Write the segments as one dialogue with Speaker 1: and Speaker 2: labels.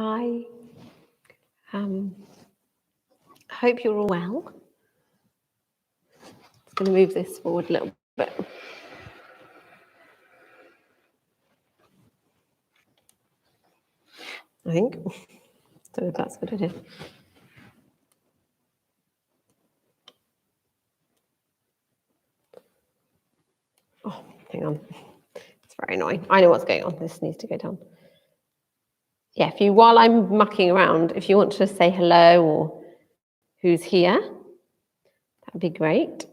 Speaker 1: Hi. Hope you're all well. I'm going to move this forward a little bit. I think. Don't know if that's a good idea. Oh, hang on. It's very annoying. I know what's going on. This needs to go down. Yeah, while I'm mucking around, if you want to say hello or who's here, that'd be great.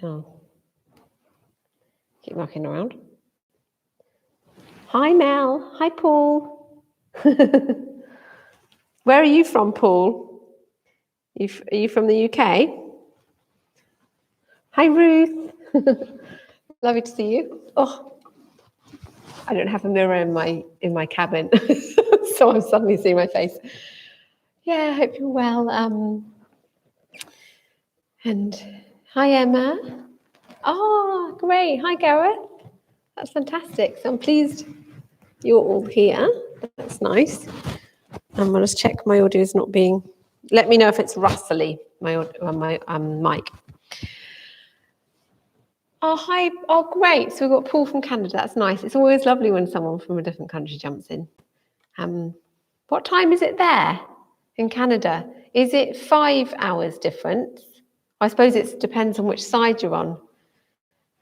Speaker 1: Oh. Keep mucking around. Hi, Mel. Hi, Paul. Where are you from, Paul? Are you from the UK? Hi, Ruth. Lovely to see you. Oh, I don't have a mirror in my cabin, so I'm suddenly seeing my face. Yeah, I hope you're well. And hi, Emma. Oh, great. Hi, Gareth. That's fantastic. So I'm pleased you're all here. That's nice. I'm going to check my audio is not being. Let me know if it's rustly, my mic. Oh, hi. Oh, great. So we've got Paul from Canada. That's nice. It's always lovely when someone from a different country jumps in. What time is it there in Canada? Is it 5 hours difference? I suppose it depends on which side you're on.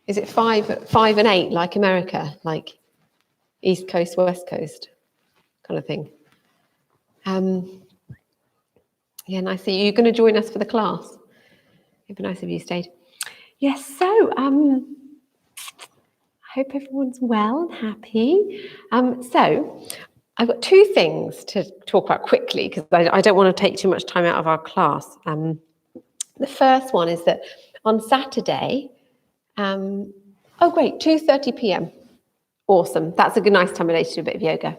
Speaker 1: Is it 5 and 8 like America, like East Coast, West Coast kind of thing? Yeah, nice. So you're going to join us for the class. It'd be nice if you stayed. Yes, so I hope everyone's well and happy. So I've got 2 things to talk about quickly because I don't want to take too much time out of our class. The first one is that on Saturday, oh great, 2:30 p.m. Awesome. That's a good, nice time of day to do a bit of yoga.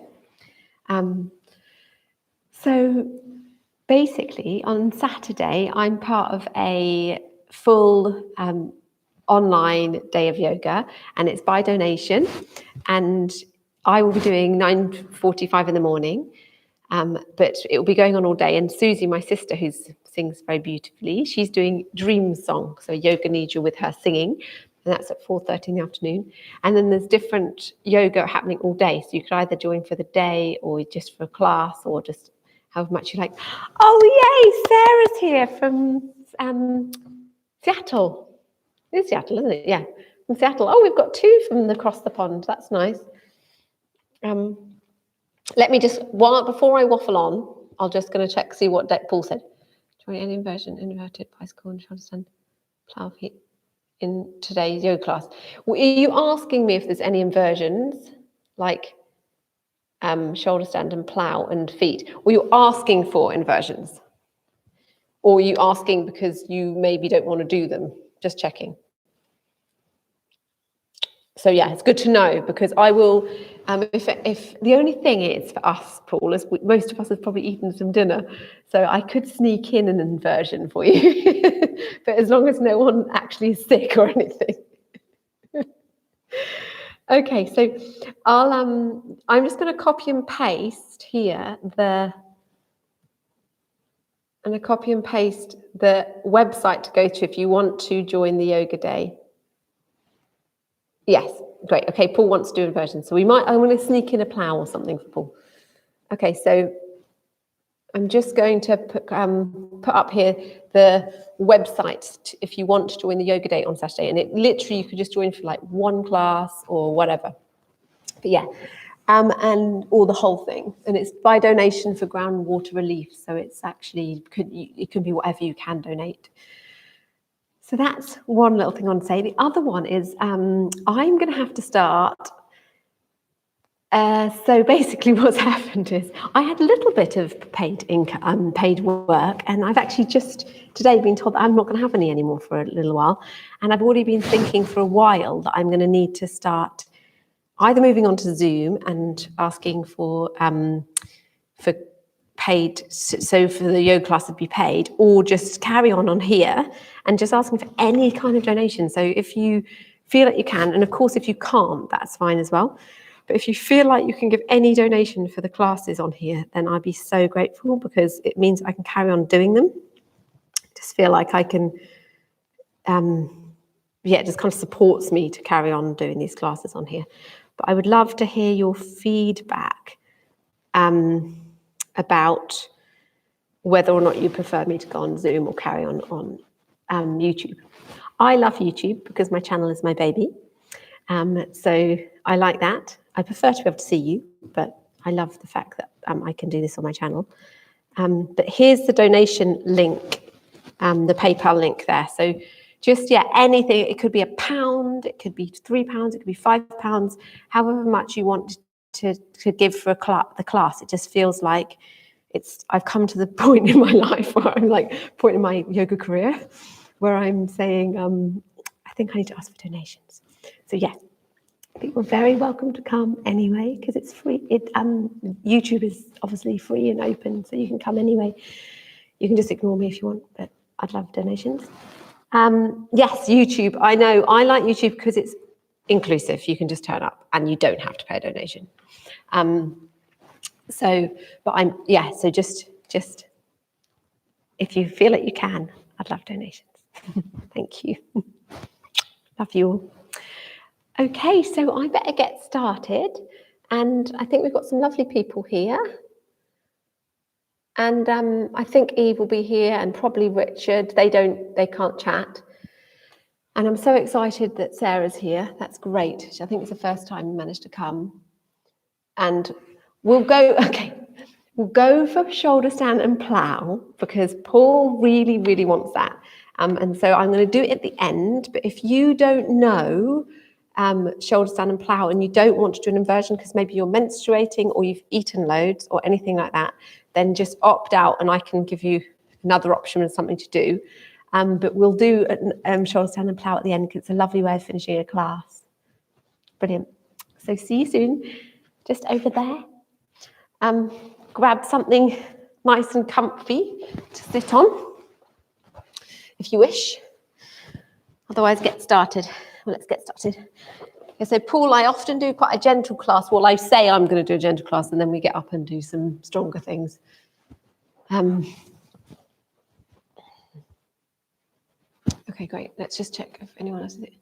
Speaker 1: So basically on Saturday, I'm part of a full online day of yoga, and it's by donation, and I will be doing 9:45 in the morning, but it will be going on all day. And Susie, my sister, who sings very beautifully, she's doing Dream Song, so yoga nidra with her singing, and that's at 4:30 in the afternoon. And then there's different yoga happening all day, so you could either join for the day or just for a class or just however much you like. Oh yay, Sarah's here from Seattle. It's Seattle, isn't it? Yeah, from Seattle. Oh, we've got 2 from across the pond. That's nice. Let me just, before I waffle on, I'm just going to check, see what Paul said. Join any inversion, inverted bicycle, and Uttanasana, plow feet in today's yoga class. Well, are you asking me if there's any inversions, like shoulder stand and plow and feet? Or you're asking for inversions? Or are you asking because you maybe don't want to do them? Just checking. So yeah, it's good to know because I will, if the only thing is for us, Paul, is most of us have probably eaten some dinner, so I could sneak in an inversion for you, but as long as no one actually is sick or anything. Okay, so I'm just going to copy and paste here the website to go to if you want to join the yoga day. Yes, great. Okay, Paul wants to do inversions, so I'm going to sneak in a plow or something for Paul. Okay, so I'm just going to put up here the website if you want to join the yoga day on Saturday, and it literally you could just join for like 1 class or whatever. But yeah, or the whole thing, and it's by donation for groundwater relief. So it's actually it could be whatever you can donate. So that's one little thing I want to say. The other one is I'm going to have to start. So basically what's happened is I had a little bit of paid income, paid work, and I've actually just today been told that I'm not going to have any anymore for a little while. And I've already been thinking for a while that I'm going to need to start either moving on to Zoom and asking for paid, so for the yoga class to be paid, or just carry on here and just asking for any kind of donation. So if you feel that you can, and of course if you can't, that's fine as well. But if you feel like you can give any donation for the classes on here, then I'd be so grateful, because it means I can carry on doing them. I just feel like I can, it just kind of supports me to carry on doing these classes on here. But I would love to hear your feedback about whether or not you prefer me to go on Zoom or carry on YouTube. I love YouTube because my channel is my baby. So I like that. I prefer to be able to see you, but I love the fact that I can do this on my channel. But here's the donation link, the PayPal link there. So just, anything. It could be £1, it could be £3, it could be £5, however much you want to give for the class. It just feels like I've come to the point in my life where I'm like, point in my yoga career, where I'm saying, I think I need to ask for donations. So people are very welcome to come anyway, because it's free. YouTube is obviously free and open, so you can come anyway. You can just ignore me if you want, but I'd love donations. Yes, YouTube. I know I like YouTube because it's inclusive. You can just turn up and you don't have to pay a donation. So just if you feel like you can, I'd love donations. Thank you. Love you all. Okay, so I better get started. And I think we've got some lovely people here. And I think Eve will be here, and probably Richard. They can't chat. And I'm so excited that Sarah's here. That's great. I think it's the first time you managed to come. And we'll go for shoulder stand and plow, because Paul really, really wants that. And so I'm going to do it at the end. But if you don't know shoulder stand and plow, and you don't want to do an inversion because maybe you're menstruating or you've eaten loads or anything like that, then just opt out and I can give you another option and something to do. But we'll do shoulder stand and plow at the end, because it's a lovely way of finishing a class. Brilliant. So see you soon. Just over there. Grab something nice and comfy to sit on, if you wish. Otherwise, get started. Well, let's get started. Okay, so Paul, I often do quite a gentle class. Well, I say I'm going to do a gentle class, and then we get up and do some stronger things. Okay, great. Let's just check if anyone else is it.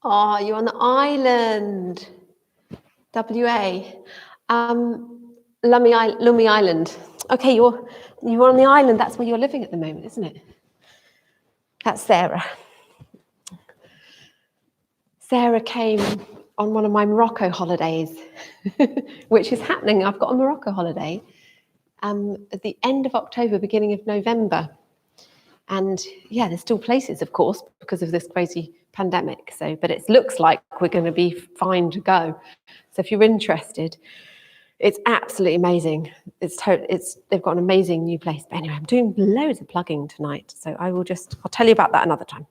Speaker 1: Oh, you're on the island. WA. Lummi Island. Okay, you're on the island. That's where you're living at the moment, isn't it? That's Sarah. Sarah came on one of my Morocco holidays, which is happening. I've got a Morocco holiday at the end of October, beginning of November. And there's still places, of course, because of this crazy pandemic. So, but it looks like we're going to be fine to go. So if you're interested, it's absolutely amazing. They've got an amazing new place. But anyway, I'm doing loads of plugging tonight. So I'll tell you about that another time.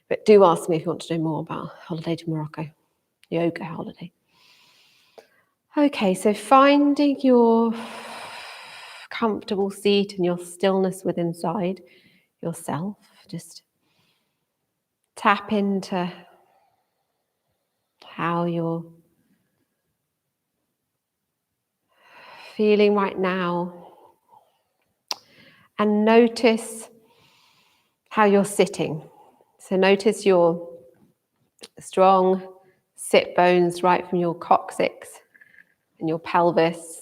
Speaker 1: But do ask me if you want to know more about holiday to Morocco, yoga holiday. Okay, so finding your comfortable seat and your stillness within inside yourself. Just tap into how you're feeling right now, and notice how you're sitting. So notice your strong sit bones right from your coccyx and your pelvis.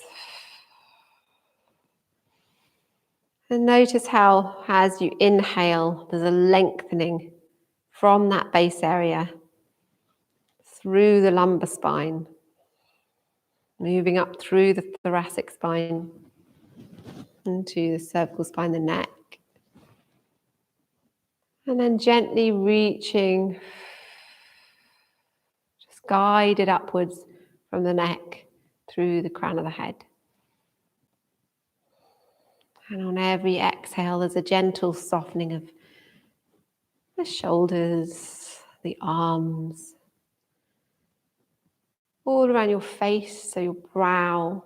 Speaker 1: And notice how, as you inhale, there's a lengthening from that base area through the lumbar spine, moving up through the thoracic spine into the cervical spine, the neck. And then gently reaching, just guided upwards from the neck through the crown of the head. And on every exhale, there's a gentle softening of the shoulders, the arms, all around your face, so your brow,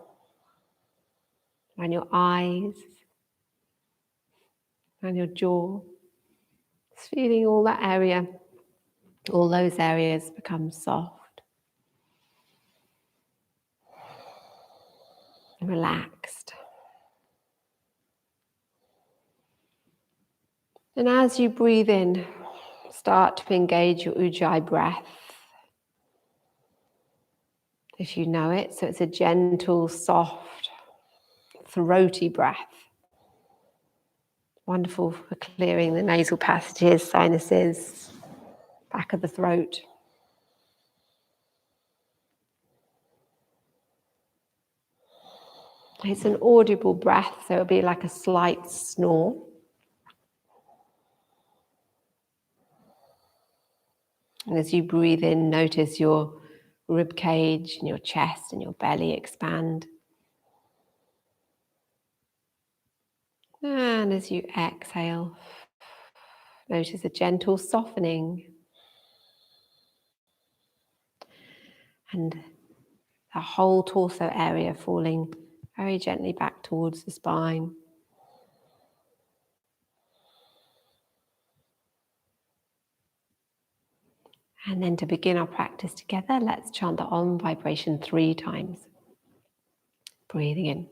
Speaker 1: around your eyes, around your jaw. Just feeling all that area all those areas become soft and relaxed. And as you breathe in, start to engage your Ujjayi breath, if you know it. So it's a gentle, soft, throaty breath. Wonderful for clearing the nasal passages, sinuses, back of the throat. It's an audible breath, so it'll be like a slight snore. And as you breathe in, notice your rib cage and your chest and your belly expand. And as you exhale, notice a gentle softening. And the whole torso area falling very gently back towards the spine. And then to begin our practice together, let's chant the Om vibration 3 times. Breathing in.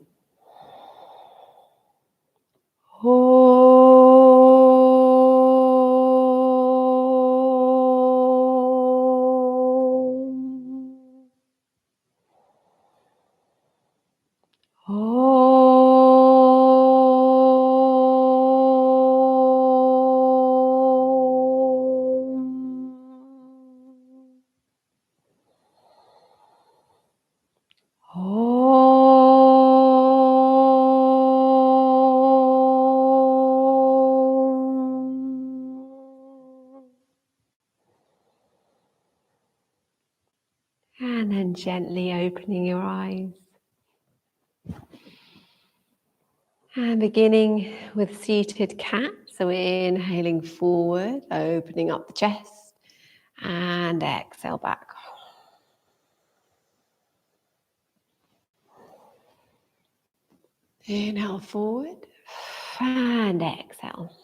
Speaker 1: And then gently opening your eyes. And beginning with seated cat. So inhaling forward, opening up the chest, and exhale back. Inhale forward, and exhale.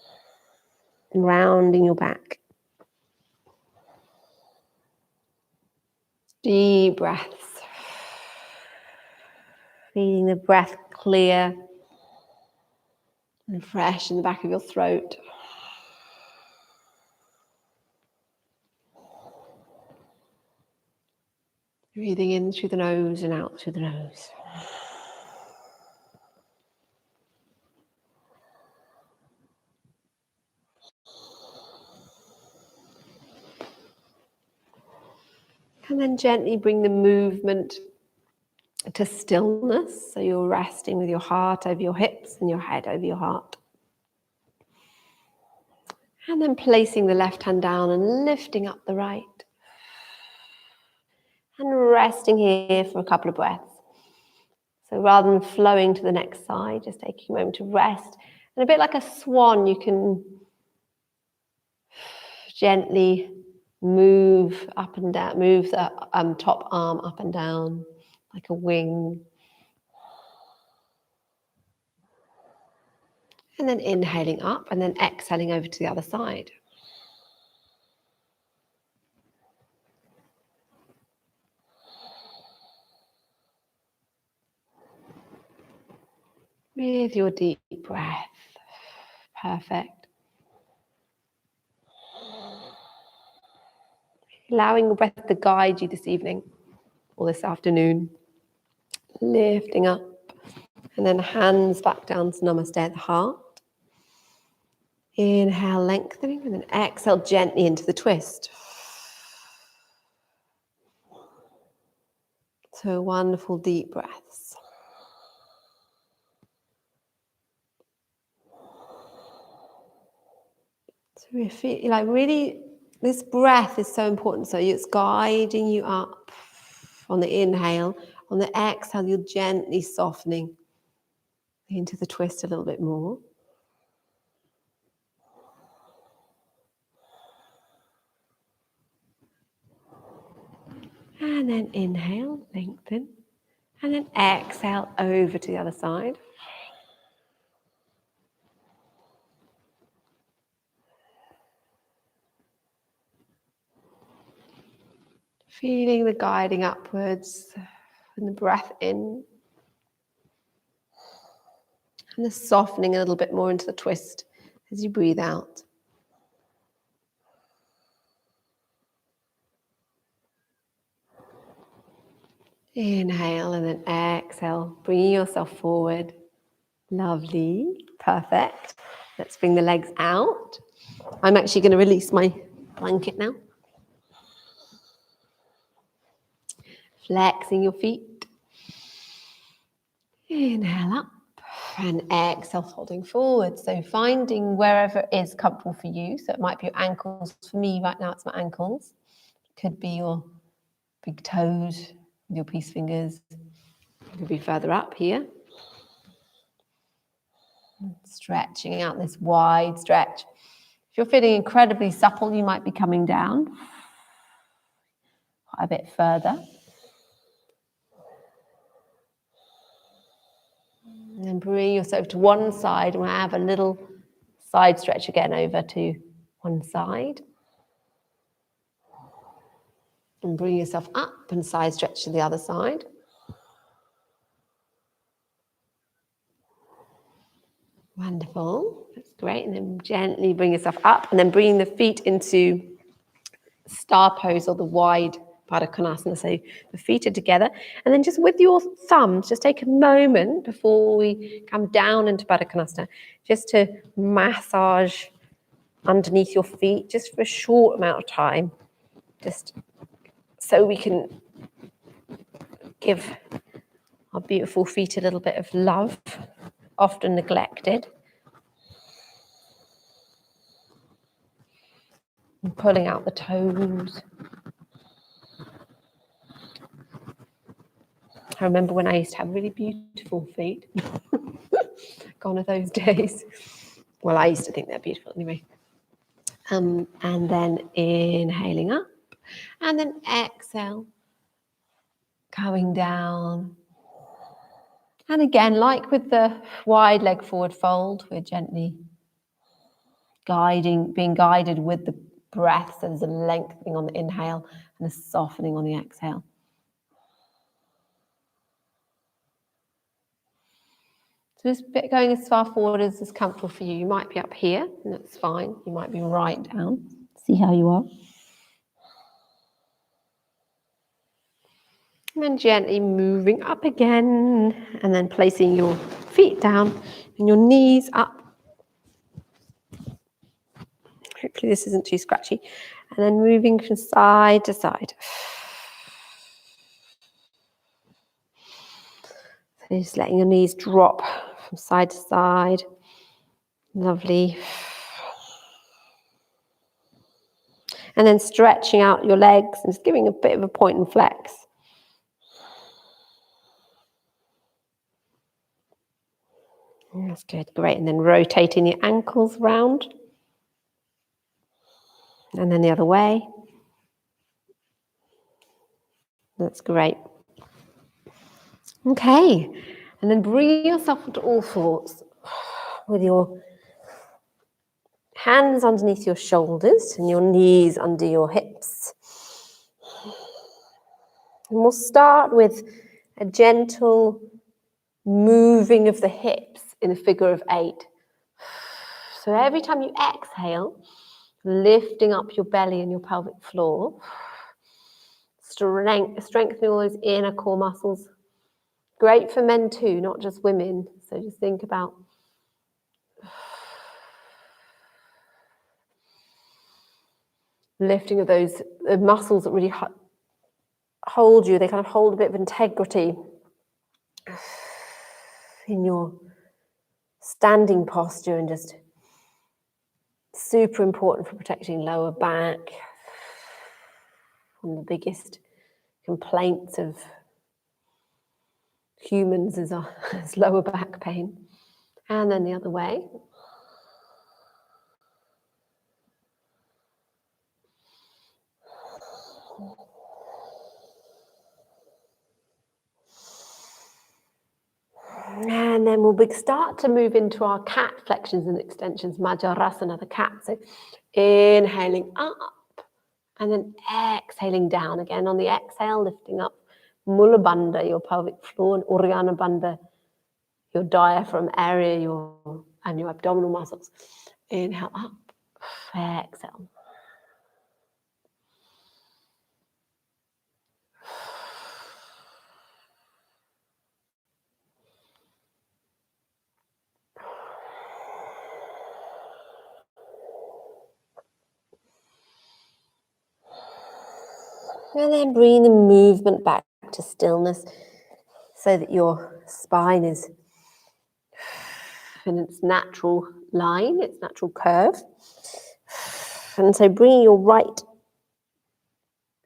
Speaker 1: And rounding your back. Deep breaths. Feeling the breath clear and fresh in the back of your throat. Breathing in through the nose and out through the nose. And then gently bring the movement to stillness. So you're resting with your heart over your hips and your head over your heart. And then placing the left hand down and lifting up the right. And resting here for a couple of breaths. So rather than flowing to the next side, just taking a moment to rest. And a bit like a swan, you can gently move up and down, move the top arm up and down like a wing. And then inhaling up and then exhaling over to the other side. With your deep breath. Perfect. Allowing your breath to guide you this evening or this afternoon. Lifting up and then hands back down to Namaste at the heart. Inhale, lengthening, and then exhale gently into the twist. So wonderful deep breaths. So we feel like really, this breath is so important. So it's guiding you up on the inhale. On the exhale, you're gently softening into the twist a little bit more. And then inhale, lengthen. And then exhale over to the other side. Feeling the guiding upwards and the breath in. And the softening a little bit more into the twist as you breathe out. Inhale and then exhale, bringing yourself forward. Lovely, perfect. Let's bring the legs out. I'm actually going to release my blanket now. Flexing your feet. Inhale up and exhale, folding forward. So finding wherever it is comfortable for you. So it might be your ankles. For me right now, it's my ankles. It could be your big toes, your peace fingers. It could be further up here. Stretching out this wide stretch. If you're feeling incredibly supple, you might be coming down quite a bit further. And then bring yourself to one side and we'll have a little side stretch again over to one side. And bring yourself up and side stretch to the other side. Wonderful, that's great. And then gently bring yourself up and then bring the feet into star pose or the wide Pada Konasana. So the feet are together. And then just with your thumbs, just take a moment before we come down into Pada Konasana, just to massage underneath your feet, just for a short amount of time, just so we can give our beautiful feet a little bit of love, often neglected. And pulling out the toes. I remember when I used to have really beautiful feet. Gone are those days. Well, I used to think they're beautiful anyway. And then inhaling up. And then exhale. Going down. And again, like with the wide leg forward fold, we're gently being guided with the breath. So there's a lengthening on the inhale and a softening on the exhale. So just going as far forward as is comfortable for you. You might be up here, and that's fine. You might be right down. See how you are. And then gently moving up again, and then placing your feet down and your knees up. Hopefully this isn't too scratchy. And then moving from side to side. So just letting your knees drop from side to side. Lovely. And then stretching out your legs and just giving a bit of a point and flex. That's good, great. And then rotating the ankles round. And then the other way. That's great. Okay, and then bring yourself into all fours with your hands underneath your shoulders and your knees under your hips. And we'll start with a gentle moving of the hips in a figure of 8. So every time you exhale, lifting up your belly and your pelvic floor, strengthening all those inner core muscles. Great for men too, not just women. So just think about lifting of those muscles that really hold you. They kind of hold a bit of integrity in your standing posture, and just super important for protecting lower back. One of the biggest complaints of humans is lower back pain. And then the other way. And then we'll start to move into our cat flexions and extensions, Majorasana, the cat. So inhaling up And then exhaling down again. On the exhale, lifting up Mula Bandha, your pelvic floor, and Uddiyana Bandha, your diaphragm area, and your abdominal muscles. Inhale up, exhale. And then bring the movement back to stillness so that your spine is in its natural line, its natural curve. And so bring your right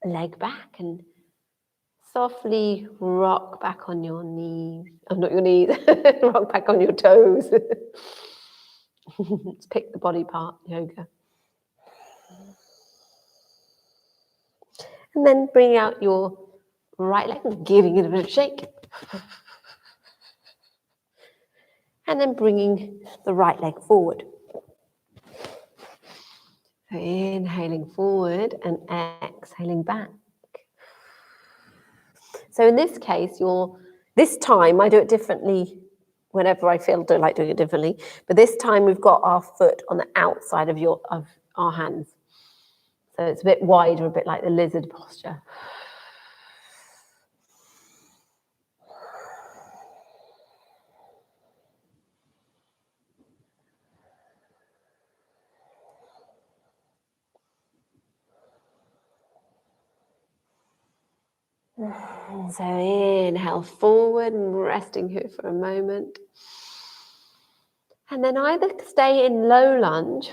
Speaker 1: leg back and softly rock back on your knees. Oh, not your knees, rock back on your toes. Let's pick the body part yoga. And then bring out your right leg, giving it a bit of a shake. And then bringing the right leg forward. So inhaling forward and exhaling back. So in this case, this time I do it differently whenever I feel like doing it differently. But this time we've got our foot on the outside of our hands. So it's a bit wider, a bit like the lizard posture. So inhale forward and resting here for a moment. And then either stay in low lunge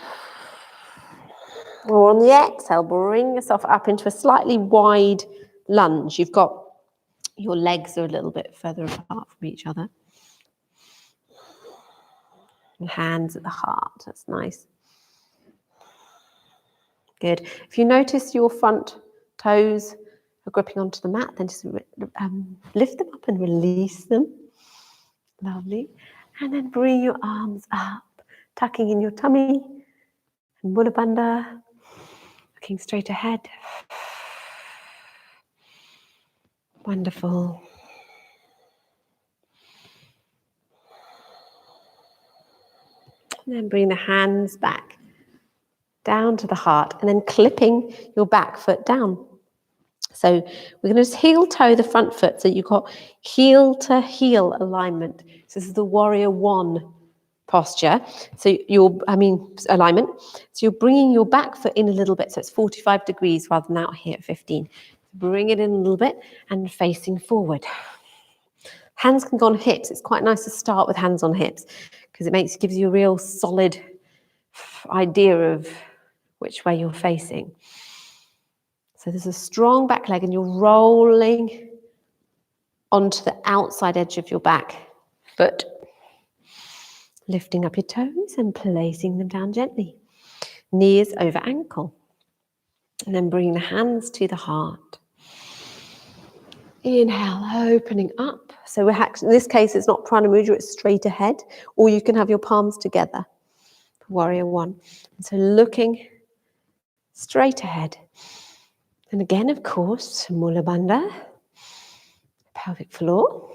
Speaker 1: or on the exhale, bring yourself up into a slightly wide lunge. You've got your legs are a little bit further apart from each other. And hands at the heart, that's nice. Good. If you notice your front toes are gripping onto the mat, then just lift them up and release them. Lovely. And then bring your arms up, tucking in your tummy and Mula Bandha, looking straight ahead. Wonderful. And then bring the hands back down to the heart and then clipping your back foot down. So we're going to just heel toe the front foot so you've got heel to heel alignment. So this is the warrior one posture. So alignment. So you're bringing your back foot in a little bit. So it's 45 degrees rather than out here at 15. Bring it in a little bit and facing forward. Hands can go on hips. It's quite nice to start with hands on hips because it gives you a real solid idea of which way you're facing. So there's a strong back leg and you're rolling onto the outside edge of your back foot. Lifting up your toes and placing them down gently. Knees over ankle. And then bring the hands to the heart. Inhale, opening up. So in this case, it's not Prana Mudra, it's straight ahead. Or you can have your palms together. Warrior one. And so looking straight ahead. And again, of course, Mula Bandha, pelvic floor.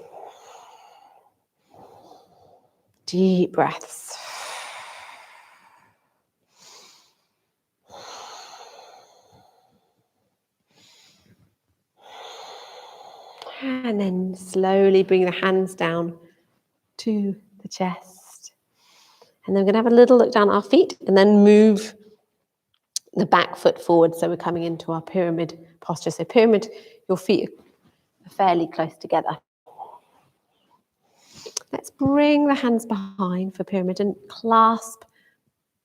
Speaker 1: Deep breaths. And then slowly bring the hands down to the chest. And then we're going to have a little look down at our feet and then move the back foot forward. So we're coming into our pyramid posture. So pyramid, your feet are fairly close together. Let's bring the hands behind for pyramid and clasp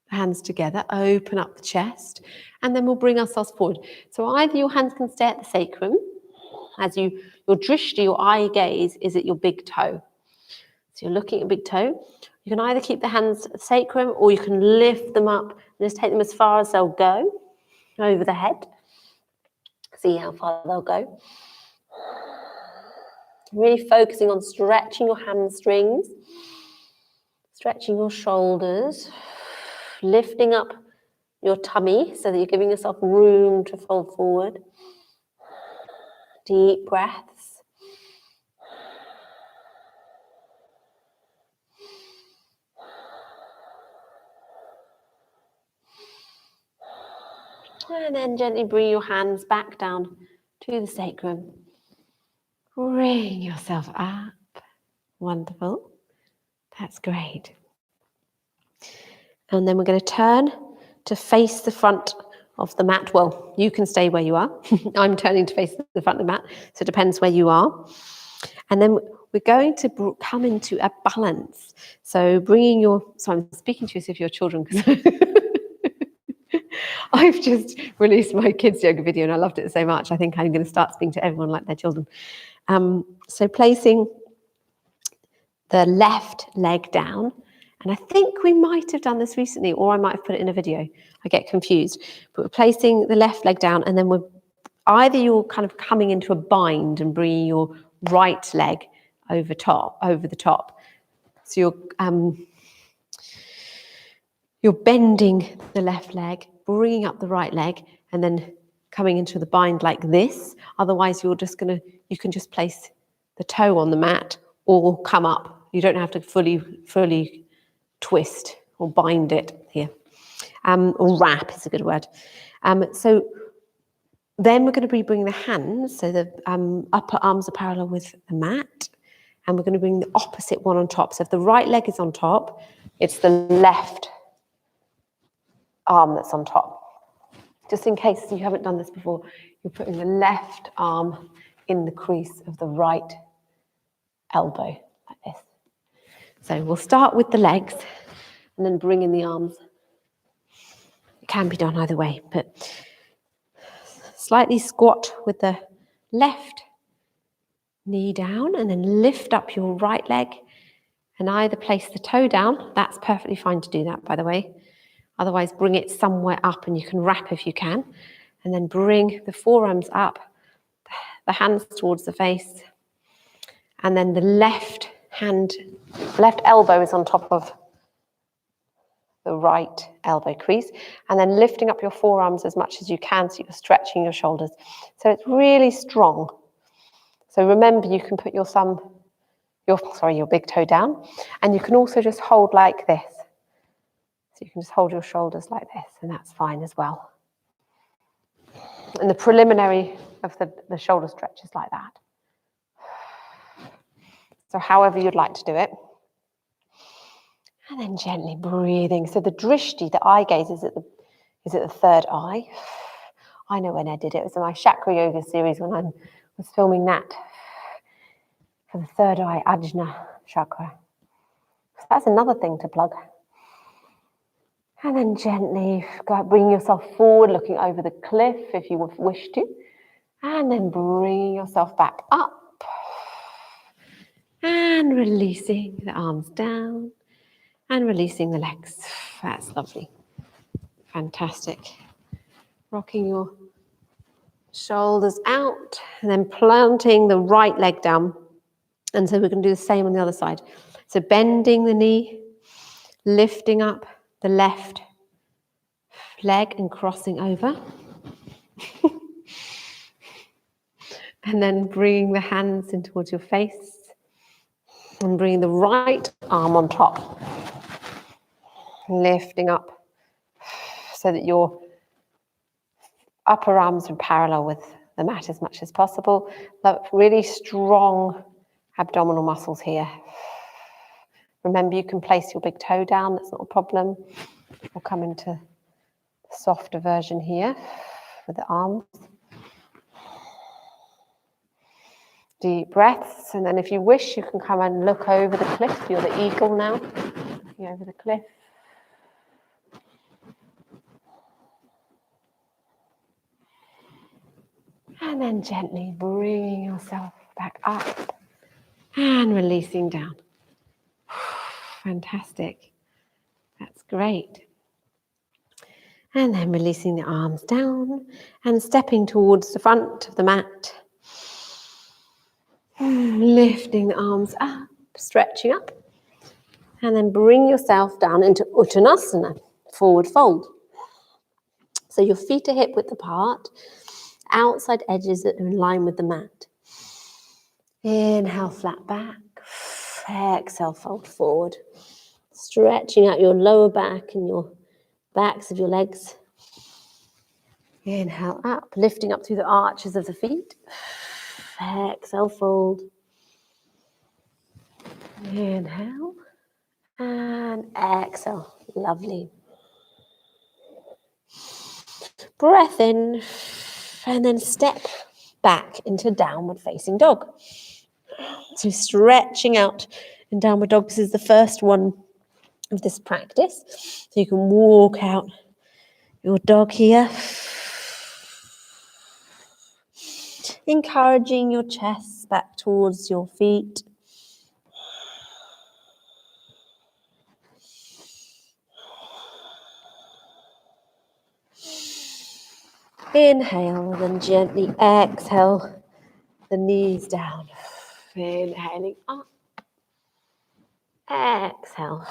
Speaker 1: the hands together, open up the chest, and then we'll bring ourselves forward. So either your hands can stay at the sacrum, as your drishti, your eye gaze, is at your big toe. So you're looking at big toe. You can either keep the hands at the sacrum or you can lift them up and just take them as far as they'll go over the head. See how far they'll go. Really focusing on stretching your hamstrings, stretching your shoulders, lifting up your tummy so that you're giving yourself room to fold forward. Deep breaths. And then gently bring your hands back down to the sacrum. Bring yourself up. Wonderful. That's great. And then we're going to turn to face the front of the mat. Well, you can stay where you are. I'm turning to face the front of the mat, so it depends where you are. And then we're going to come into a balance. So I'm speaking to you as if you're children, because I've just released my kids' yoga video and I loved it so much. I think I'm going to start speaking to everyone like their children. So placing the left leg down, and I think we might have done this recently, or I might have put it in a video. I get confused. But we're placing the left leg down, and then you're kind of coming into a bind and bringing your right leg over the top. So you're bending the left leg, bringing up the right leg, and then coming into the bind like this. Otherwise, you can just place the toe on the mat or come up. You don't have to fully twist or bind it here. Or wrap is a good word. So then we're going to be bringing the hands, so the upper arms are parallel with the mat, and we're going to bring the opposite one on top. So if the right leg is on top, it's the left arm that's on top. Just in case you haven't done this before, you're putting the left arm in the crease of the right elbow, like this. So we'll start with the legs and then bring in the arms. It can be done either way, but slightly squat with the left knee down and then lift up your right leg and either place the toe down. That's perfectly fine to do that, by the way. Otherwise, bring it somewhere up, and you can wrap if you can. And then bring the forearms up, the hands towards the face. And then the left elbow is on top of the right elbow crease. And then lifting up your forearms as much as you can so you're stretching your shoulders. So it's really strong. So remember, you can put your big toe down. And you can also just hold like this. So you can just hold your shoulders like this, and that's fine as well. And the preliminary of the shoulder stretch is like that. So however you'd like to do it. And then gently breathing. So the drishti, the eye gaze, is at the third eye. I know when I did it. It was in my chakra yoga series when I was filming that. For the third eye, Ajna chakra. So that's another thing to plug. And then gently bring yourself forward, looking over the cliff if you wish to. And then bringing yourself back up. And releasing the arms down. And releasing the legs. That's lovely. Fantastic. Rocking your shoulders out. And then planting the right leg down. And so we're going to do the same on the other side. So bending the knee, lifting up the left leg and crossing over. And then bringing the hands in towards your face. And bringing the right arm on top. Lifting up so that your upper arms are parallel with the mat as much as possible. But really strong abdominal muscles here. Remember, you can place your big toe down, that's not a problem. We'll come into the softer version here with the arms. Deep breaths, and then if you wish, you can come and look over the cliff. You're the eagle now, looking over the cliff. And then gently bringing yourself back up and releasing down. Fantastic. That's great. And then releasing the arms down and stepping towards the front of the mat. Lifting the arms up, stretching up. And then bring yourself down into Uttanasana, forward fold. So your feet are hip width apart, outside edges that are in line with the mat. Inhale, flat back. Exhale, fold forward. Stretching out your lower back and your backs of your legs. Inhale up, lifting up through the arches of the feet. Exhale, fold. Inhale and exhale. Lovely. Breath in and then step back into downward facing dog. So stretching out in downward dog. This is the first one of this practice. So you can walk out your dog here. Encouraging your chest back towards your feet. Inhale, then gently exhale the knees down. Inhaling up. Exhale.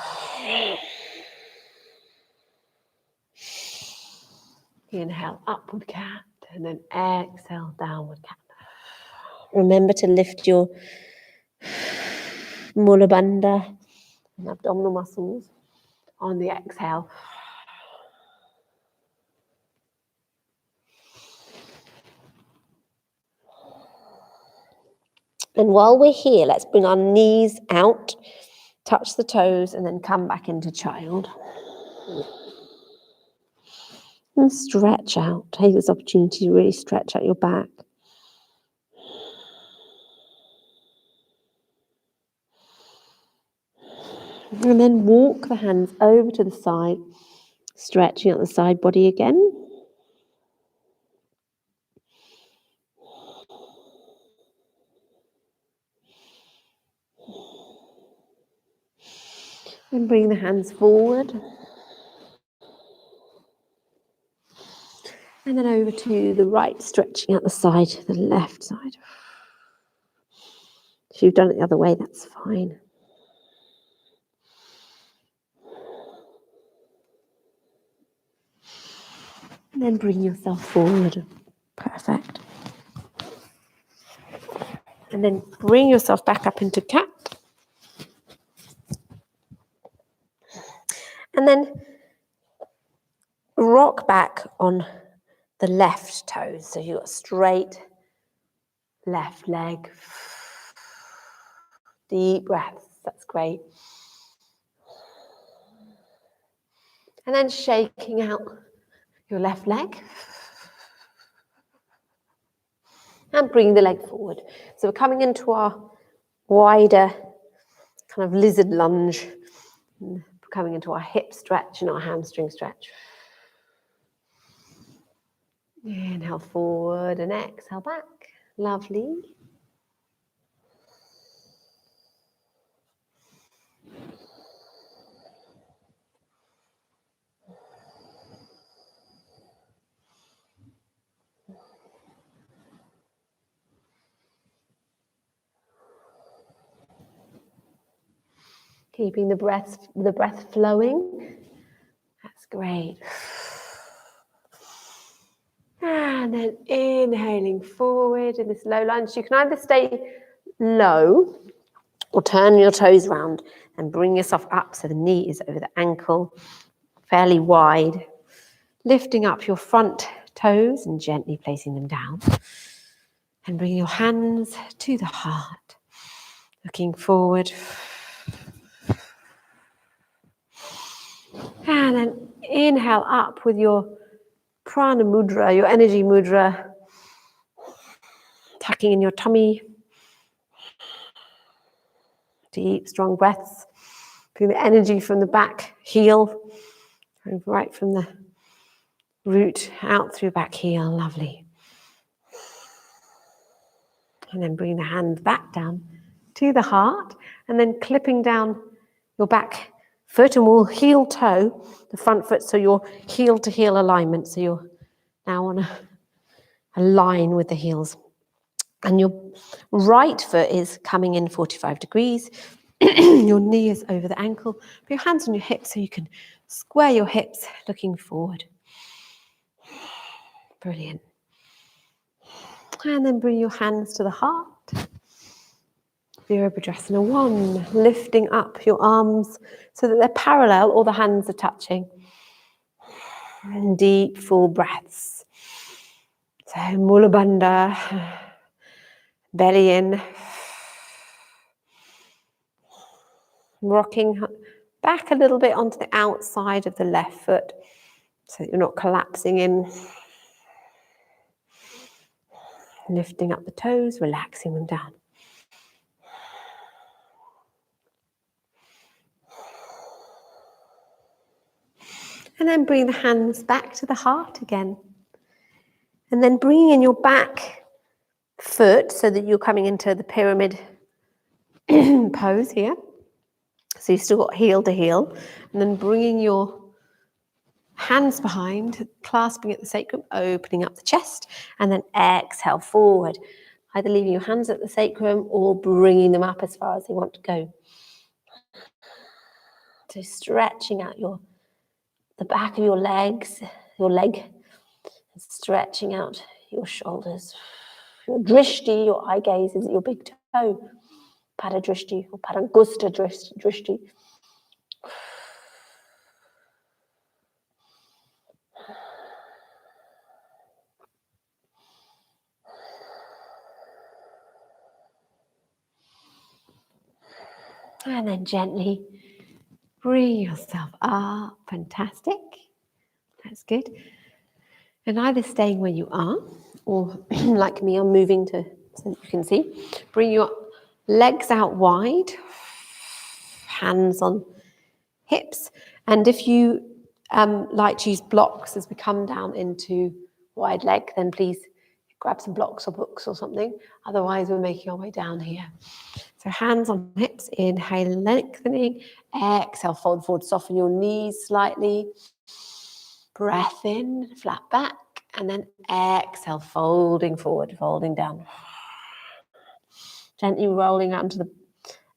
Speaker 1: Inhale, upward cat, and then exhale, downward cat. Remember to lift your mula bandha and abdominal muscles on the exhale. And while we're here, let's bring our knees out, touch the toes, and then come back into child. And stretch out. Take this opportunity to really stretch out your back. And then walk the hands over to the side, stretching out the side body again. And bring the hands forward. And then over to the right, stretching out the side, the left side. If you've done it the other way, that's fine. And then bring yourself forward. Perfect. And then bring yourself back up into cat. And then rock back on the left toes. So you've got straight left leg. Deep breaths. That's great. And then shaking out your left leg. And bring the leg forward. So we're coming into our wider kind of lizard lunge. Coming into our hip stretch and our hamstring stretch. Inhale forward and exhale back. Lovely. Keeping the breath flowing. That's great. And then inhaling forward in this low lunge. You can either stay low or turn your toes round and bring yourself up so the knee is over the ankle, fairly wide. Lifting up your front toes and gently placing them down. And bringing your hands to the heart. Looking forward. And then inhale up with your prana mudra, your energy mudra. Tucking in your tummy. Deep, strong breaths. Bring the energy from the back heel. Right from the root out through back heel. Lovely. And then bring the hand back down to the heart. And then clipping down your back foot and we'll heel toe the front foot so you're heel to heel alignment. So you're now on a line with the heels. And your right foot is coming in 45 degrees. Your knee is over the ankle. Put your hands on your hips so you can square your hips looking forward. Brilliant. And then bring your hands to the heart. Virabhadrasana 1, lifting up your arms so that they're parallel or the hands are touching. And deep, full breaths. So Mula Bandha, belly in. Rocking back a little bit onto the outside of the left foot so that you're not collapsing in. Lifting up the toes, relaxing them down. And then bring the hands back to the heart again. And then bringing in your back foot so that you're coming into the pyramid pose here. So you've still got heel to heel. And then bringing your hands behind, clasping at the sacrum, opening up the chest. And then exhale forward. Either leaving your hands at the sacrum or bringing them up as far as you want to go. So stretching out the back of your legs, your leg, and stretching out your shoulders. Your drishti, your eye gaze, is your big toe. Pada drishti or padangusta drishti. And then gently bring yourself up. Fantastic. That's good. And either staying where you are, or like me, I'm moving so that you can see. Bring your legs out wide, hands on hips. And if you like to use blocks as we come down into wide leg, then please grab some blocks or books or something. Otherwise, we're making our way down here. So hands on hips, inhale, lengthening. Exhale, fold forward, soften your knees slightly. Breath in, flat back. And then exhale, folding forward, folding down. Gently rolling out to the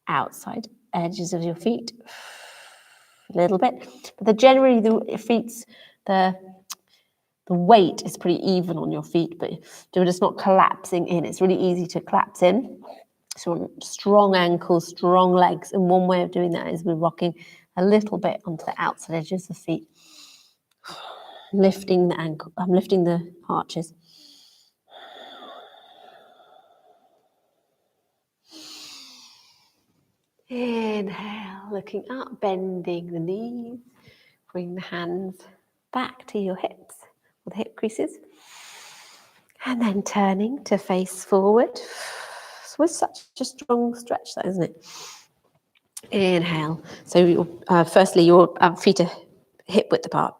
Speaker 1: outside edges of your feet. A little bit. But generally, the weight is pretty even on your feet, but they're just not collapsing in. It's really easy to collapse in. So strong ankles, strong legs. And one way of doing that is we're rocking a little bit onto the outside edges of the feet. Lifting the ankle, I'm lifting the arches. Inhale, looking up, bending the knees. Bring the hands back to your hips, or the hip creases. And then turning to face forward. So it's such a strong stretch, that, isn't it? Inhale. So firstly, your feet are hip width apart.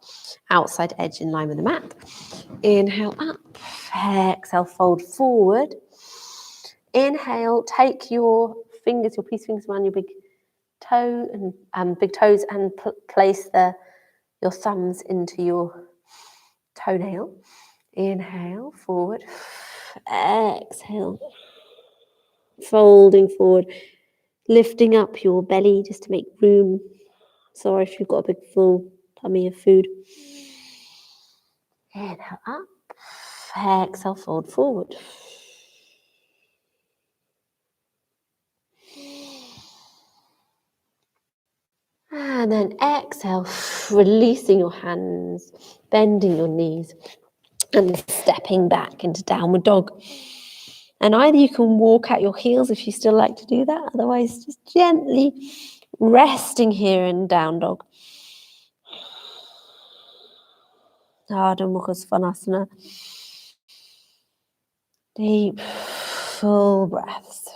Speaker 1: Outside edge in line with the mat. Inhale up. Exhale, fold forward. Inhale, take your fingers, your peace fingers around your big toe and big toes, and place your thumbs into your toenail. Inhale, forward. Exhale, folding forward, lifting up your belly just to make room. Sorry if you've got a big full tummy of food. Inhale up. Exhale, fold forward. And then exhale, releasing your hands, bending your knees, and stepping back into downward dog. And either you can walk at your heels if you still like to do that, otherwise just gently resting here in down dog. Ardha Mukha Svanasana. Deep, full breaths.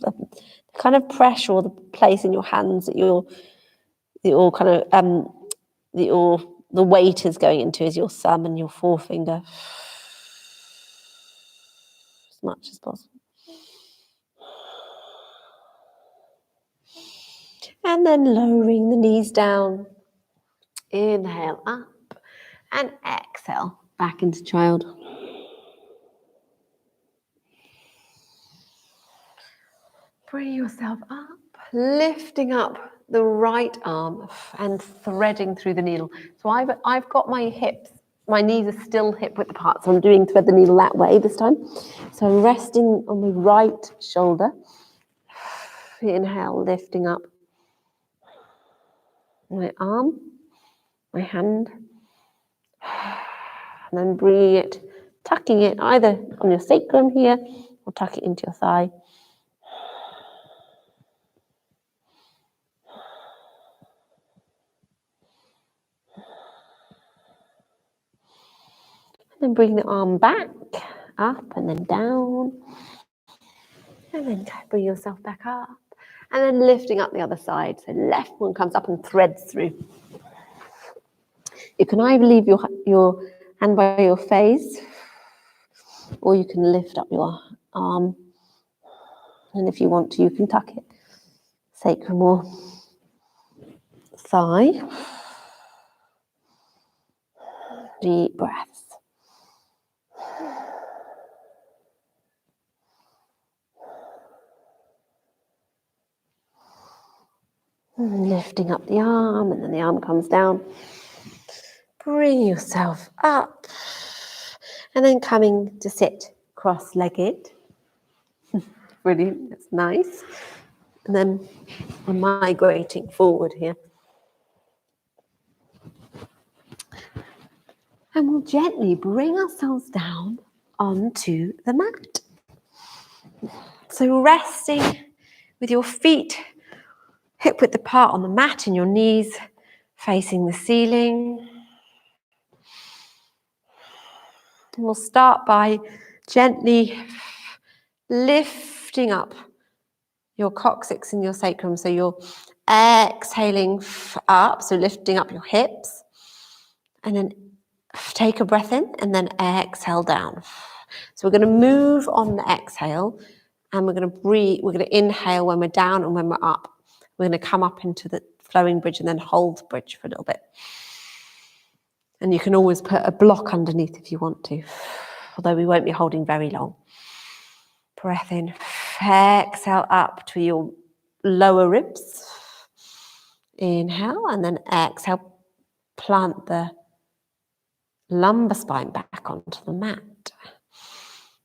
Speaker 1: The kind of pressure or the place in your hands that the weight is going into is your thumb and your forefinger, as much as possible. And then lowering the knees down. Inhale up and exhale back into child. Bring yourself up, lifting up the right arm and threading through the needle. So I've got my hips, my knees are still hip width apart, so I'm doing thread the needle that way this time. So I'm resting on the right shoulder. Inhale, lifting up my arm, my hand, and then bring it, tucking it either on your sacrum here or tuck it into your thigh. And then bring the arm back, up and then down. And then bring yourself back up. And then lifting up the other side. So left one comes up and threads through. You can either leave your hand by your face, or you can lift up your arm. And if you want to, you can tuck it. Sacrum or thigh. Deep breaths. And lifting up the arm, and then the arm comes down. Bring yourself up. And then coming to sit cross-legged. Brilliant, that's nice. And then I'm migrating forward here. And we'll gently bring ourselves down onto the mat. So resting with your feet hip width apart on the mat and your knees facing the ceiling. And we'll start by gently lifting up your coccyx and your sacrum. So you're exhaling up, so lifting up your hips. And then take a breath in and then exhale down. So we're going to move on the exhale and we're going to breathe. We're going to inhale when we're down and when we're up. We're going to come up into the flowing bridge and then hold the bridge for a little bit. And you can always put a block underneath if you want to, although we won't be holding very long. Breath in, exhale up to your lower ribs. Inhale and then exhale, plant the lumbar spine back onto the mat.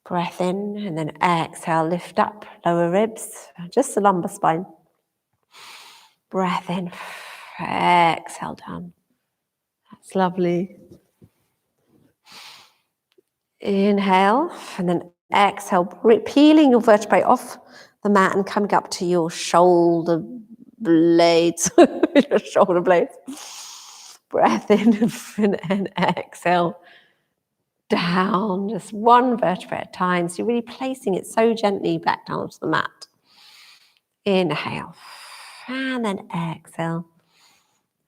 Speaker 1: Breath in and then exhale, lift up, lower ribs, just the lumbar spine. Breath in, exhale down. That's lovely. Inhale and then exhale, peeling your vertebrae off the mat and coming up to your shoulder blades. Your shoulder blades. Breath in and exhale down, just one vertebrae at a time. So you're really placing it so gently back down onto the mat. Inhale and then exhale.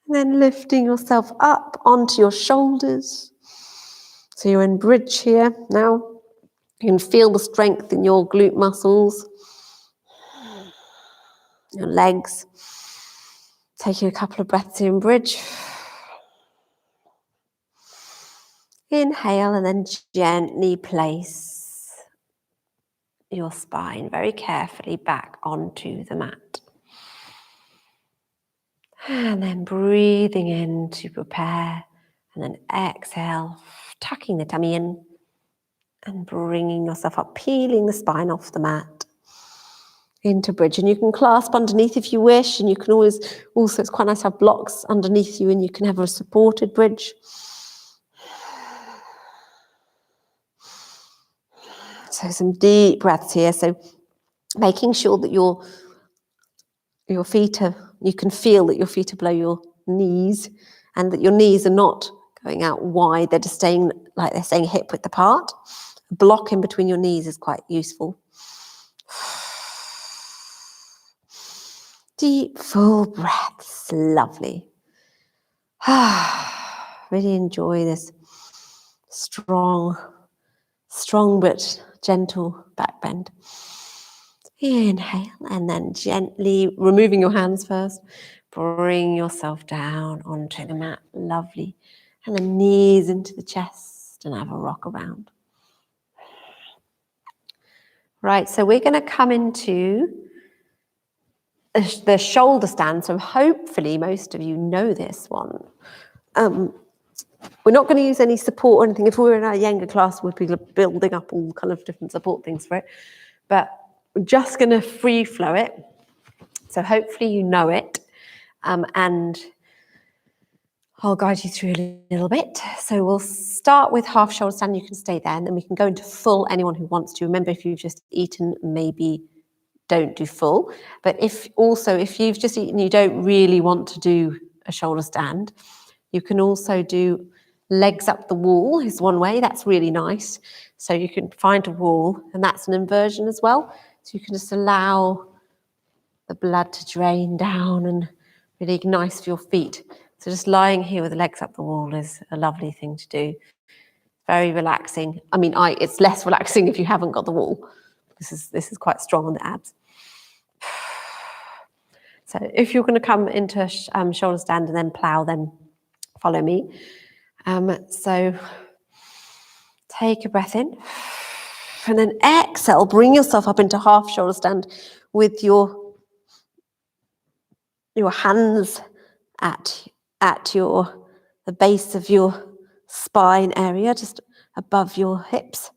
Speaker 1: And then lifting yourself up onto your shoulders. So you're in bridge here now. You can feel the strength in your glute muscles, your legs. Taking a couple of breaths here in bridge. Inhale and then gently place your spine very carefully back onto the mat. And then breathing in to prepare. And then exhale, tucking the tummy in and bringing yourself up, peeling the spine off the mat into bridge. And you can clasp underneath if you wish, and you can always, also it's quite nice to have blocks underneath you and you can have a supported bridge. So some deep breaths here. So making sure that your feet are, you can feel that your feet are below your knees and that your knees are not going out wide. They're just staying, like they're staying hip width apart. A block in between your knees is quite useful. Deep, full breaths. Lovely. Really enjoy this strong but gentle back bend. Inhale and then gently removing your hands first. Bring yourself down onto the mat. Lovely. And then knees into the chest and have a rock around. Right, so we're going to come into the shoulder stand. So hopefully most of you know this one. We're not going to use any support or anything. If we were in our younger class, we'd be building up all kind of different support things for it. But we're just going to free flow it. So hopefully you know it. And I'll guide you through a little bit. So we'll start with half shoulder stand. You can stay there, and then we can go into full, anyone who wants to. Remember, if you've just eaten, maybe don't do full. But if you've just eaten, you don't really want to do a shoulder stand, you can also do legs up the wall is one way. That's really nice. So you can find a wall, and that's an inversion as well. So you can just allow the blood to drain down and really nice for your feet. So just lying here with the legs up the wall is a lovely thing to do. Very relaxing. I mean, it's less relaxing if you haven't got the wall. This is quite strong on the abs. So if you're going to come into shoulder stand and then plow, then follow me. So take a breath in, and then exhale. Bring yourself up into half shoulder stand with your hands at the base of your spine area, just above your hips.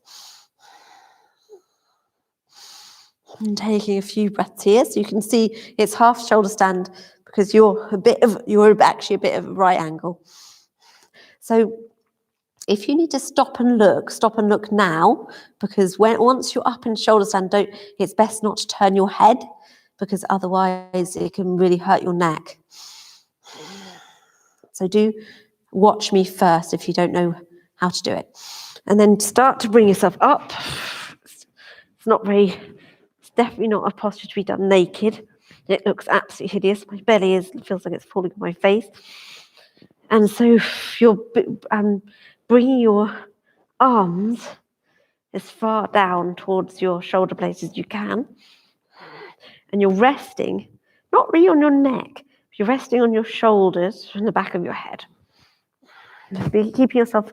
Speaker 1: And taking a few breaths here, so you can see it's half shoulder stand because you're actually a bit of a right angle. So if you need to stop and look now, because once you're up in shoulder stand, it's best not to turn your head, because otherwise it can really hurt your neck. So do watch me first if you don't know how to do it. And then start to bring yourself up. It's definitely not a posture to be done naked. It looks absolutely hideous. My belly feels like it's falling on my face. And so you're bringing your arms as far down towards your shoulder blades as you can. And you're resting, not really on your neck, you're resting on your shoulders and the back of your head. Keeping yourself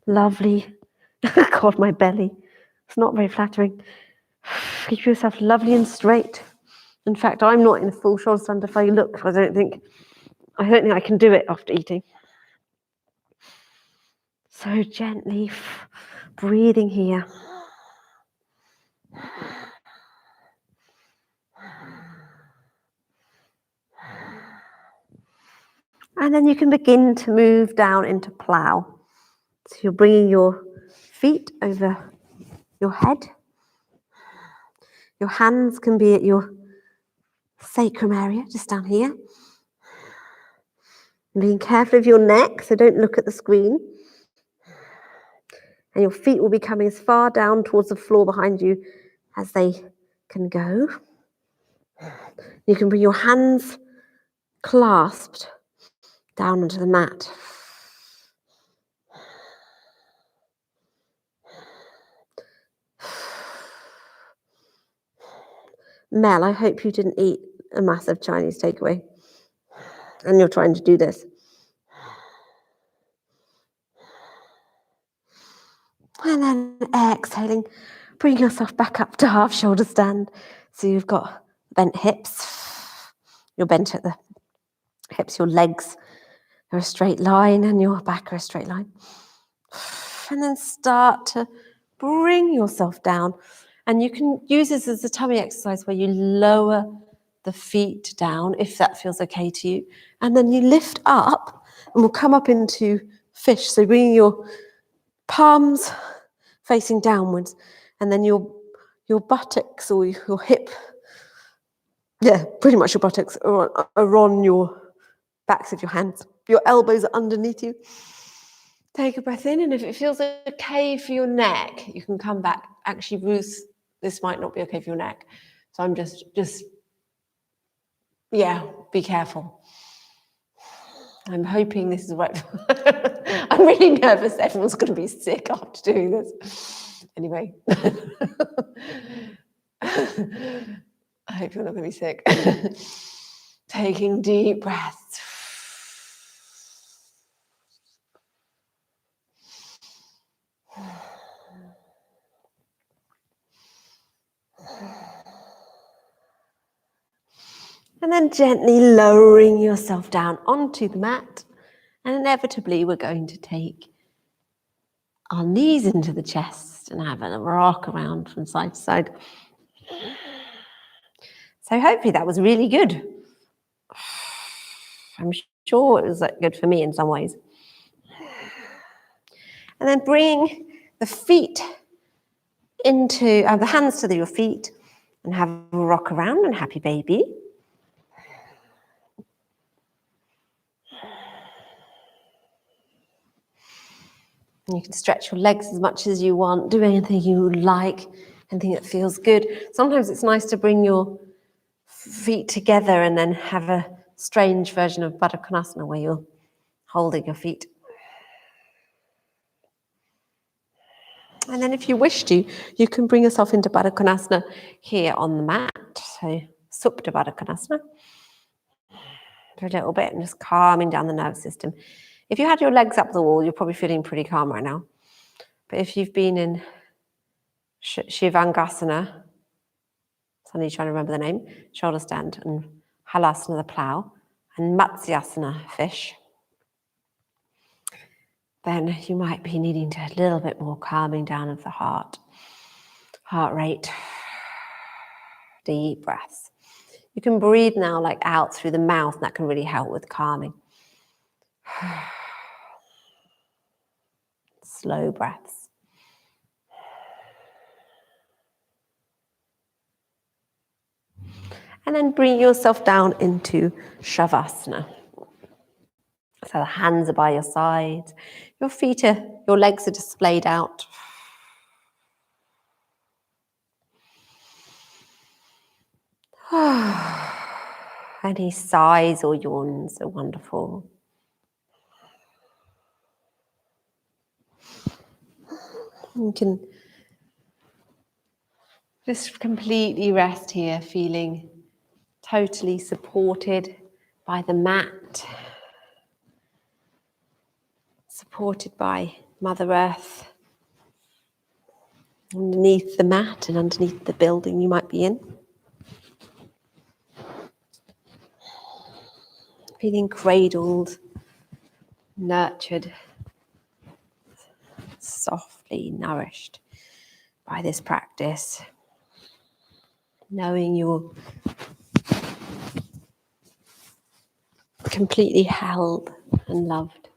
Speaker 1: lovely. God, my belly. It's not very flattering. Keep yourself lovely and straight. In fact, I'm not in a full shoulder stand. If I look, I don't think I can do it after eating. So gently breathing here. And then you can begin to move down into plow. So you're bringing your feet over your head. Your hands can be at your sacrum area, just down here. And being careful of your neck, so don't look at the screen. And your feet will be coming as far down towards the floor behind you as they can go. You can bring your hands clasped down onto the mat. Mel, I hope you didn't eat a massive Chinese takeaway and you're trying to do this. And then exhaling, bring yourself back up to half shoulder stand. So you've got bent hips, you're bent at the hips, your legs are a straight line and your back are a straight line. And then start to bring yourself down. And you can use this as a tummy exercise where you lower the feet down, if that feels okay to you. And then you lift up and we'll come up into fish. So bringing your palms facing downwards, and then your buttocks or your hip, pretty much your buttocks are on your backs of your hands. Your elbows are underneath you. Take a breath in, and if it feels okay for your neck, you can come back. Actually, Ruth, this might not be okay for your neck. So I'm just be careful. I'm hoping this is the right. I'm really nervous. Everyone's going to be sick after doing this. Anyway. I hope you're not going to be sick. Taking deep breaths. And And then gently lowering yourself down onto the mat. And inevitably, we're going to take our knees into the chest and have a rock around from side to side. So hopefully that was really good. I'm sure it was good for me in some ways. And then bring the feet into, the hands to your feet and have a rock around and happy baby. And you can stretch your legs as much as you want, do anything you like, anything that feels good. Sometimes it's nice to bring your feet together and then have a strange version of Baddha Konasana where you're holding your feet. And then if you wish to, you can bring yourself into Baddha Konasana here on the mat. So Supta Baddha Konasana for a little bit and just calming down the nervous system. If you had your legs up the wall, you're probably feeling pretty calm right now. But if you've been in Shivangasana, suddenly trying to remember the name, shoulder stand, and Halasana, the plow, and Matsyasana, fish, then you might be needing to a little bit more calming down of the heart rate, deep breaths. You can breathe now like out through the mouth, and that can really help with calming. Slow breaths. And then bring yourself down into Shavasana. So the hands are by your sides, your legs are displayed out. Any sighs or yawns are wonderful. You can just completely rest here, feeling totally supported by the mat, supported by Mother Earth, underneath the mat and underneath the building you might be in. Feeling cradled, nurtured, softly nourished by this practice. Knowing you're completely held and loved.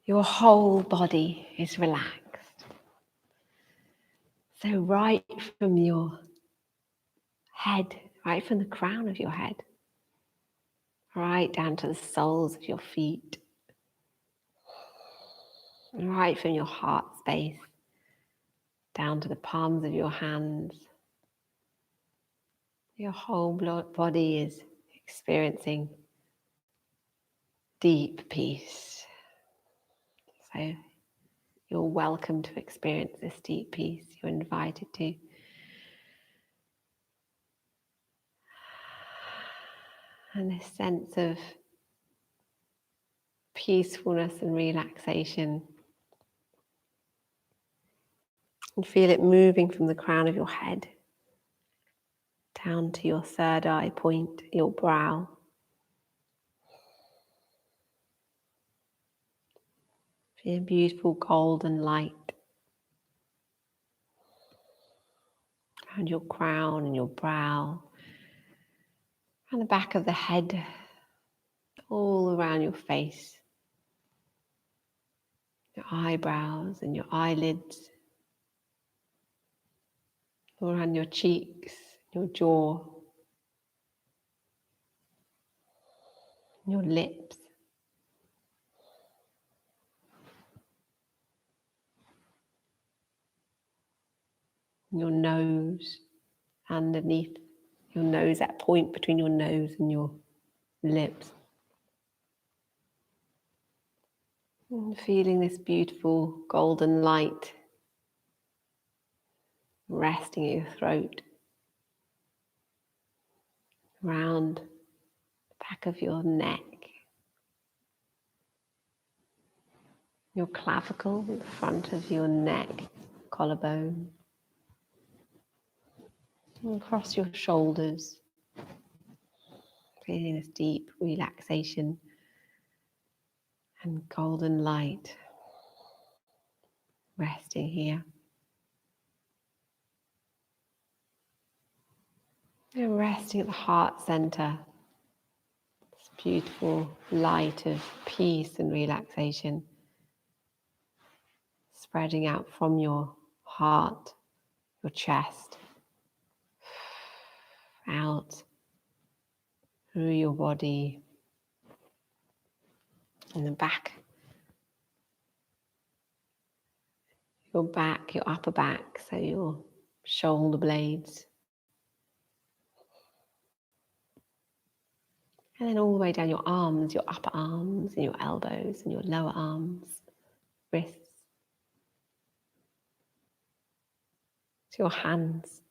Speaker 1: Your whole body is relaxed. So right from your head, right from the crown of your head, right down to the soles of your feet, right from your heart space, down to the palms of your hands. Your whole body is experiencing deep peace. So you're welcome to experience this deep peace. You're invited to. And this sense of peacefulness and relaxation. And feel it moving from the crown of your head down to your third eye point, your brow. Feel beautiful golden light around your crown and your brow, around the back of the head, all around your face, your eyebrows and your eyelids, all around your cheeks, your jaw, your lips. Your nose, underneath your nose, that point between your nose and your lips. And feeling this beautiful golden light resting in your throat, around the back of your neck, your clavicle, the front of your neck, collarbone, and across your shoulders, feeling this deep relaxation and golden light resting here. You're resting at the heart center, this beautiful light of peace and relaxation spreading out from your heart, your chest, out through your body and the back, your upper back, so your shoulder blades. And then all the way down your arms, your upper arms and your elbows and your lower arms, wrists, to your hands.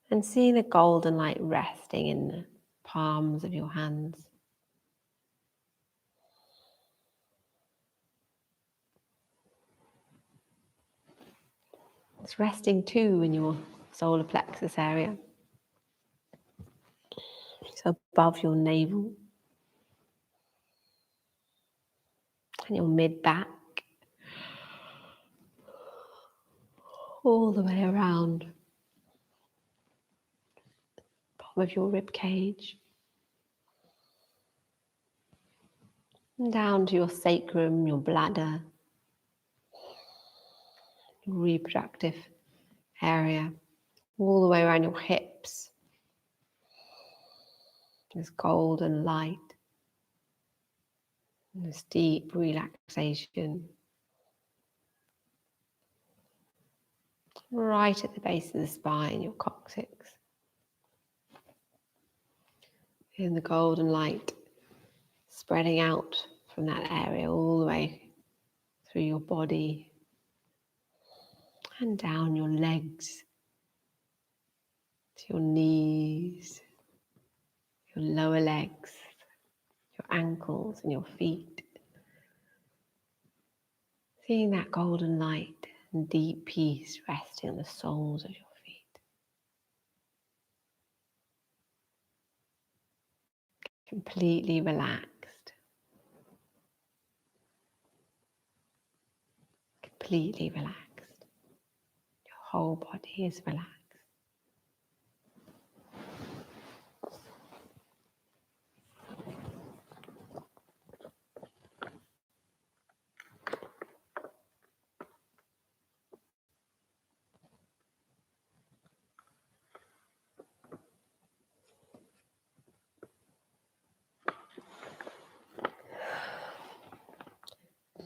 Speaker 1: And seeing the golden light resting in the palms of your hands. It's resting too in your solar plexus area. So above your navel and your mid-back, all the way around the bottom of your rib cage, and down to your sacrum, your bladder, your reproductive area, all the way around your hips. This golden light, and this deep relaxation. Right at the base of the spine, your coccyx. And the golden light spreading out from that area all the way through your body and down your legs to your knees, your lower legs, your ankles and your feet. Seeing that golden light and deep peace resting on the soles of your feet. Completely relaxed. Completely relaxed. Your whole body is relaxed.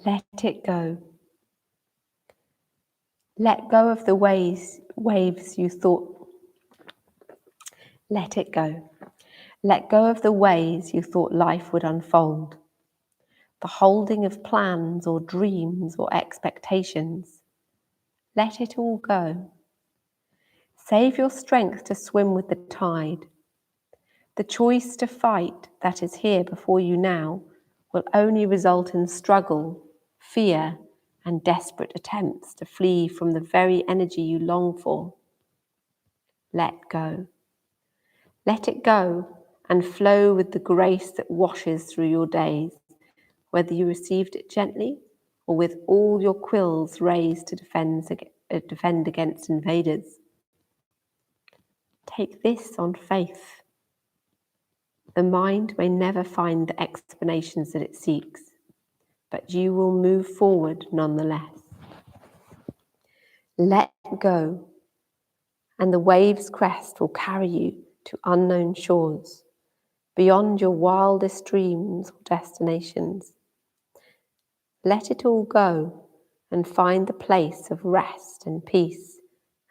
Speaker 1: Let it go. Let go of the waves you thought. Let it go. Let go of the ways you thought life would unfold. The holding of plans or dreams or expectations. Let it all go. Save your strength to swim with the tide. The choice to fight that is here before you now will only result in struggle, fear, and desperate attempts to flee from the very energy you long for. Let go. Let it go and flow with the grace that washes through your days, whether you received it gently or with all your quills raised to defend against invaders. Take this on faith. The mind may never find the explanations that it seeks, but you will move forward nonetheless. Let go, and the wave's crest will carry you to unknown shores, beyond your wildest dreams or destinations. Let it all go and find the place of rest and peace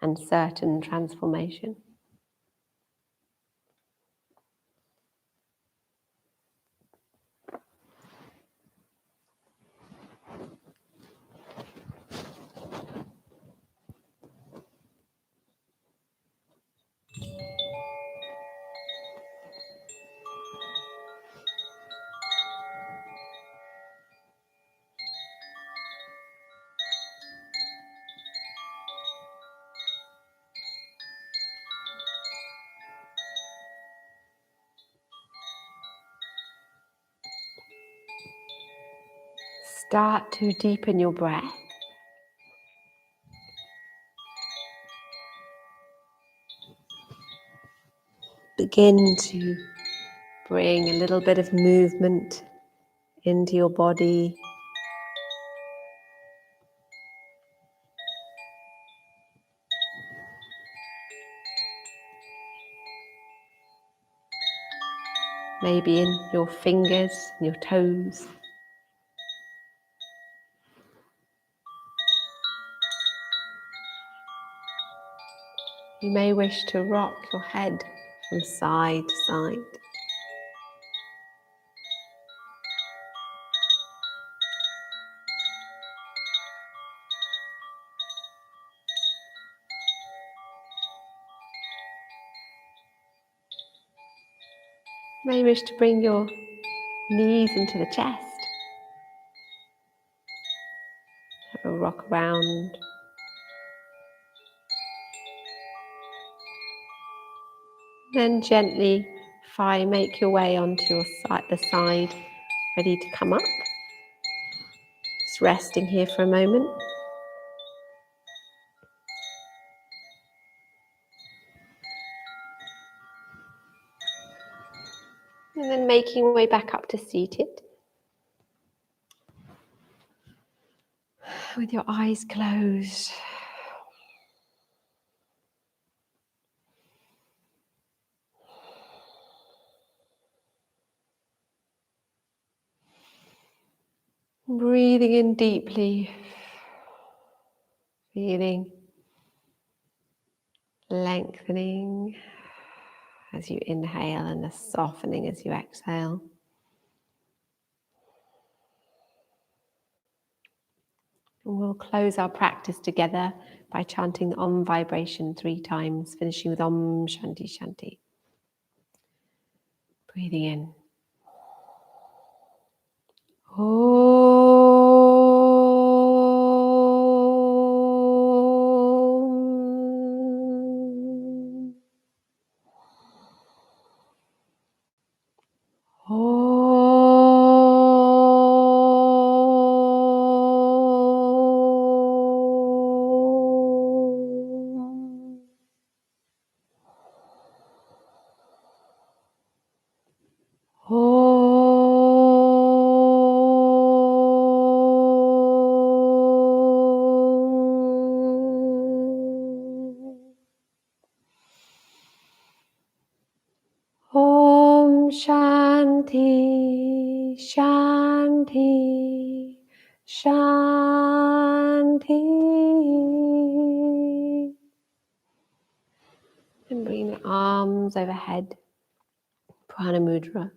Speaker 1: and certain transformation. Start to deepen your breath. Begin to bring a little bit of movement into your body. Maybe in your fingers and your toes. You may wish to rock your head from side to side. You may wish to bring your knees into the chest. Have a rock around. Then gently make your way onto your the side, ready to come up. Just resting here for a moment. And then making your way back up to seated. With your eyes closed. Breathing in deeply. Feeling lengthening as you inhale and a softening as you exhale. And we'll close our practice together by chanting the Om vibration 3 times, finishing with Om Shanti Shanti. Breathing in. Om. Om Shanti, Shanti, Shanti. And bring the arms overhead, Prana Mudra.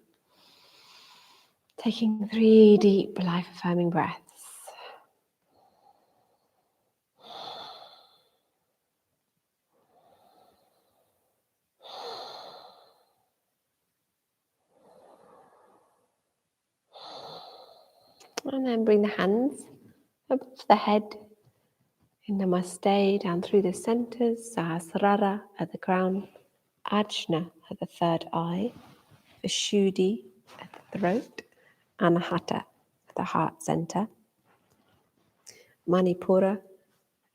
Speaker 1: Taking 3 deep, life-affirming breaths. And then bring the hands up to the head in Namaste, down through the centers, Sahasrara at the crown, Ajna at the third eye, Vishuddhi at the throat, Anahata at the heart center, Manipura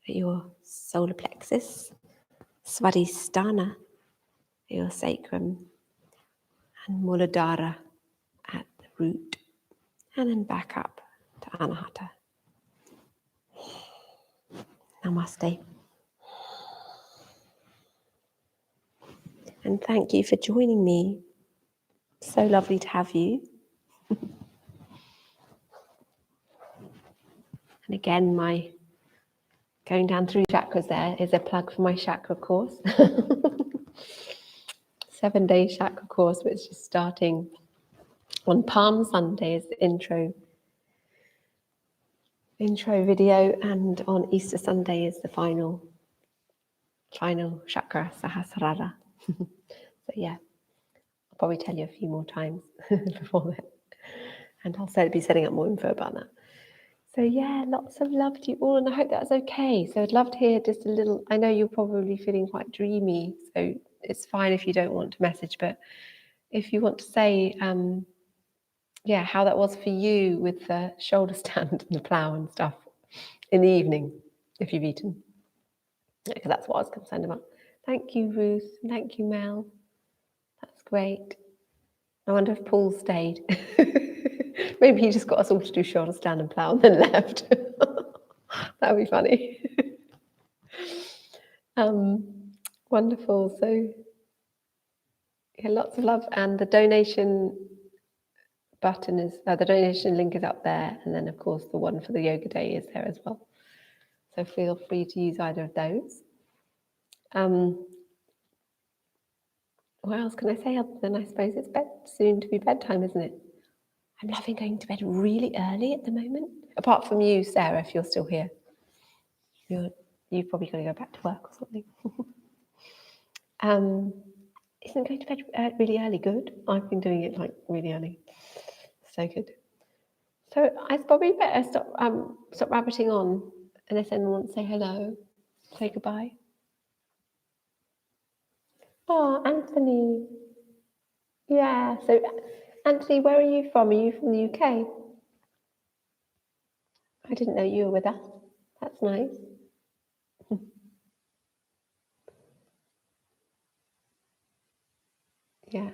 Speaker 1: at your solar plexus, Svadhisthana at your sacrum, and Muladhara at the root, and then back up to Anahata. Namaste. And thank you for joining me. So lovely to have you. And again, my going down through chakras there is a plug for my chakra course. 7-day chakra course, which is starting on Palm Sunday as the intro video, and on Easter Sunday is the final chakra, Sahasrara. So yeah, I'll probably tell you a few more times before that. And I'll be setting up more info about that. So yeah, lots of love to you all, and I hope that's okay. So I'd love to hear just a little, I know you're probably feeling quite dreamy, so it's fine if you don't want to message, but if you want to say yeah, how that was for you with the shoulder stand and the plough and stuff in the evening, if you've eaten. Because that's what I was concerned about. Thank you, Ruth. Thank you, Mel. That's great. I wonder if Paul stayed. Maybe he just got us all to do shoulder stand and plough and then left. That would be funny. Wonderful. So, yeah, lots of love. And the donation button is, the donation link is up there. And then, of course, the one for the yoga day is there as well. So feel free to use either of those. What else can I say other than, I suppose it's soon to be bedtime, isn't it? I'm loving going to bed really early at the moment. Apart from you, Sarah, if you're still here. You've probably got to go back to work or something. Isn't going to bed really early good? I've been doing it like really early. So good. So I probably better stop rabbiting on unless anyone wants to say hello, say goodbye. Oh, Anthony. Yeah, so Anthony, where are you from? Are you from the UK? I didn't know you were with us. That's nice. Yeah.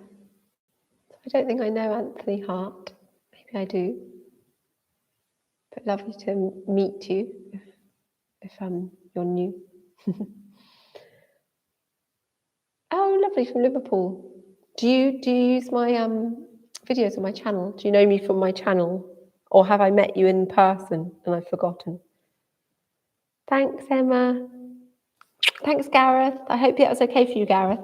Speaker 1: I don't think I know Anthony Hart. Maybe I do. But lovely to meet you if you're new. Oh, lovely, from Liverpool. Do you use my videos on my channel? Do you know me from my channel? Or have I met you in person and I've forgotten? Thanks, Emma. Thanks, Gareth. I hope that was okay for you, Gareth.